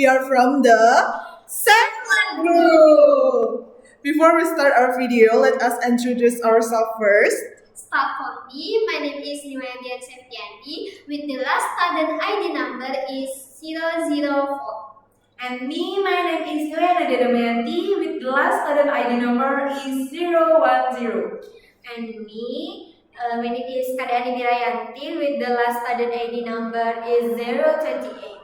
We are from the Segment Group. Before we start our video, let us introduce ourselves first. Start for me. My name is Niwedian Septiani with the last student ID number is 004. And me, my name is Yoyana Dedamayanti with the last student ID number is 010. And me, my name is Kadani Birayanti with the last student ID number is 028.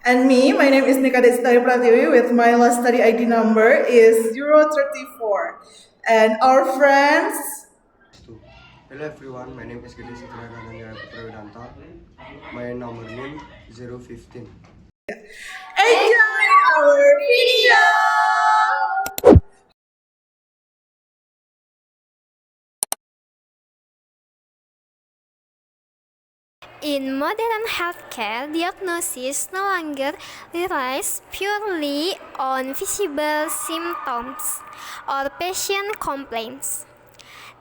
And me, my name is Nika Destari Pratiwi with my last study ID number is 034. And our friends. Hello everyone, my name is Gede Sitra Kananya Putra. My number name 015. Enjoy our video! In modern healthcare, diagnosis no longer relies purely on visible symptoms or patient complaints.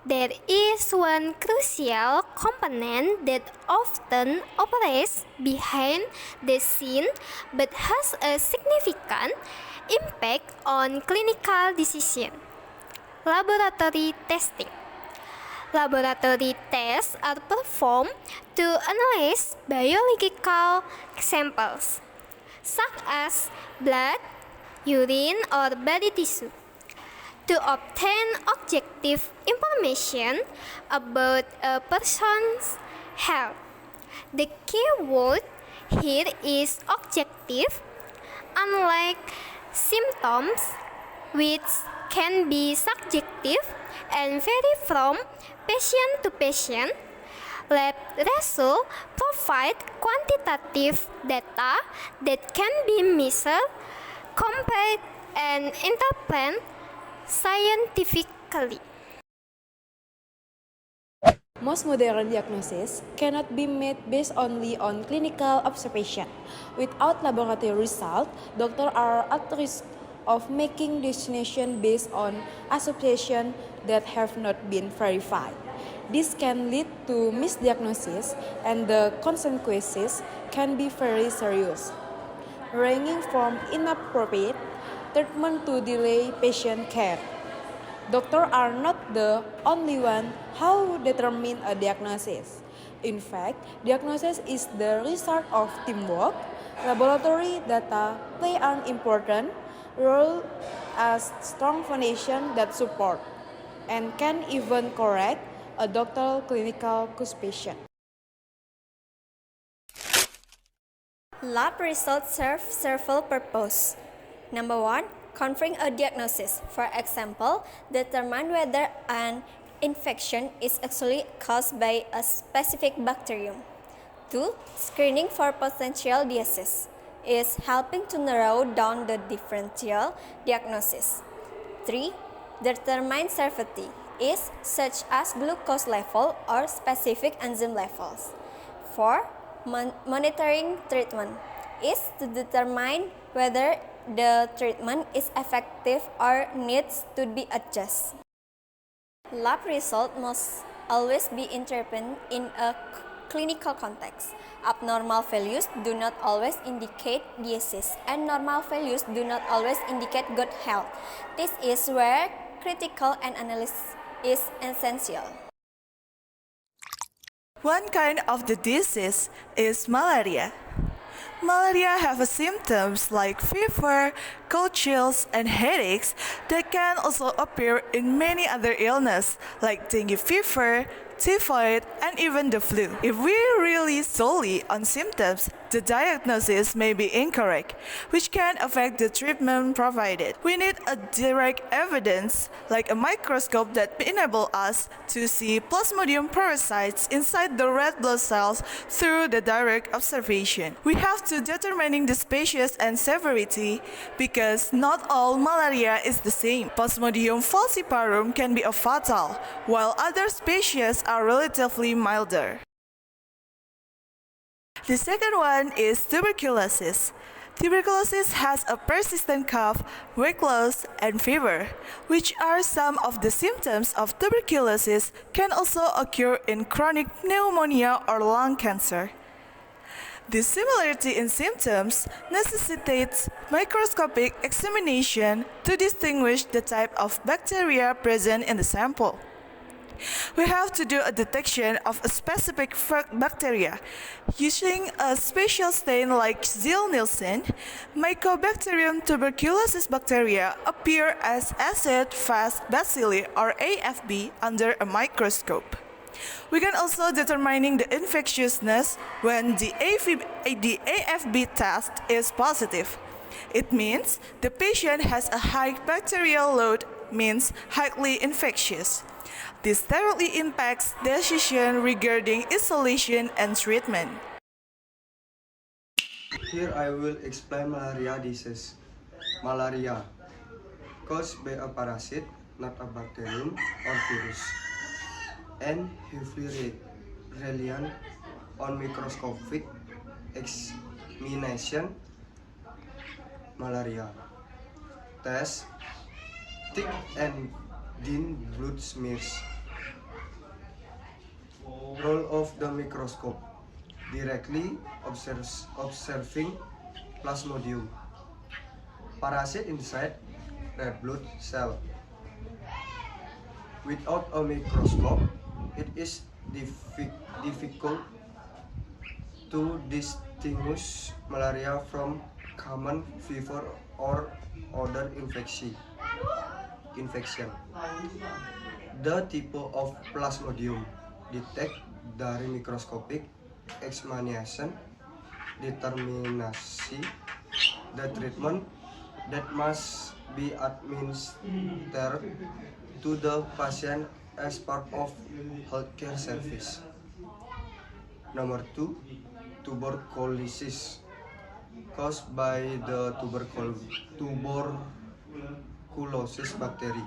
There is one crucial component that often operates behind the scene but has a significant impact on clinical decision: laboratory testing. Laboratory tests are performed to analyze biological samples, such as blood, urine, or body tissue, to obtain objective information about a person's health. The key word here is objective. Unlike symptoms, which can be subjective and vary from patient to patient, lab results provide quantitative data that can be measured, compared, and interpreted scientifically. Most modern diagnoses cannot be made based only on clinical observation. Without laboratory results, doctors are at risk of making decisions based on assumptions that have not been verified. This can lead to misdiagnosis, and the consequences can be very serious, ranging from inappropriate treatment to delay patient care. Doctors are not the only one who determine a diagnosis. In fact, diagnosis is the result of teamwork. Laboratory data play an important role as strong foundation that support and can even correct a doctor's clinical suspicion. Lab results serve several purposes. Number one, confirming a diagnosis. For example, determine whether an infection is actually caused by a specific bacterium. 2. Screening for potential diseases is helping to narrow down the differential diagnosis. 3. Determine severity is such as glucose level or specific enzyme levels. 4. Monitoring treatment is to determine whether the treatment is effective or needs to be adjusted. Lab results must always be interpreted in a clinical context. Abnormal values do not always indicate disease, and normal values do not always indicate good health. This is where critical analysis is essential. One kind of the disease is malaria. Malaria have symptoms like fever, cold chills, and headaches that can also appear in many other illnesses like dengue fever, typhoid, and even the flu. If we rely solely on symptoms, the diagnosis may be incorrect, which can affect the treatment provided. We need a direct evidence, like a microscope that enable us to see Plasmodium parasites inside the red blood cells through the direct observation. We have to determining the species and severity because not all malaria is the same. Plasmodium falciparum can be a fatal, while other species are relatively milder. The second one is tuberculosis. Tuberculosis has a persistent cough, weight loss, and fever, which are some of the symptoms of tuberculosis can also occur in chronic pneumonia or lung cancer. This similarity in symptoms necessitates microscopic examination to distinguish the type of bacteria present in the sample. We have to do a detection of a specific bacteria. Using a special stain like Ziehl-Neelsen, Mycobacterium tuberculosis bacteria appear as acid-fast bacilli or AFB under a microscope. We can also determine the infectiousness when the AFB test is positive. It means the patient has a high bacterial load, means highly infectious. This directly impacts decision regarding isolation and treatment. Here I will explain malaria disease. Malaria, caused by a parasite, not a bacterium or virus, and heavily reliant on microscopic examination. Malaria test, thick and thin blood smears. Role of the microscope: directly observing Plasmodium, parasite inside red blood cell. Without a microscope, it is difficult to distinguish malaria from common fever or other infection. The type of Plasmodium detect dari microscopic examination determinasi the treatment that must be administered to the patient as part of healthcare service. Number 2, tuberculosis, caused by the tuberculosis bacteria.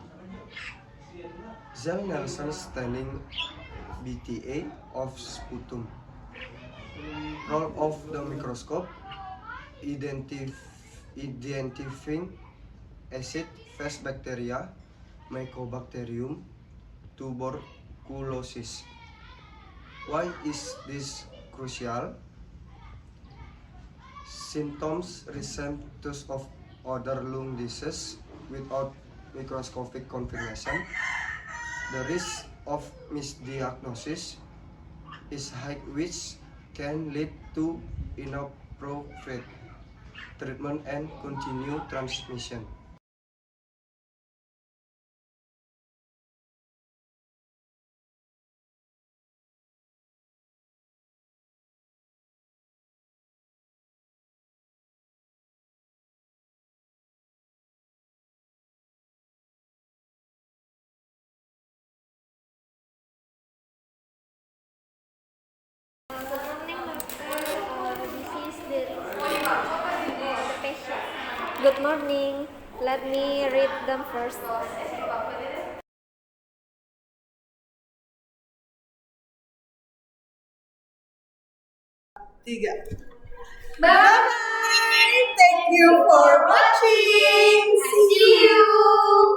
Ziehl-Neelsen staining BTA of sputum. Role of the microscope: identifying acid-fast bacteria, Mycobacterium tuberculosis. Why is this crucial? Symptoms resemble those of other lung diseases without microscopic confirmation. The risk of misdiagnosis is high, which can lead to inappropriate treatment and continued transmission. Good morning, doctor. This is the patient. Good morning. Let me read them first. Tiga. Bye. Thank you for watching. See you.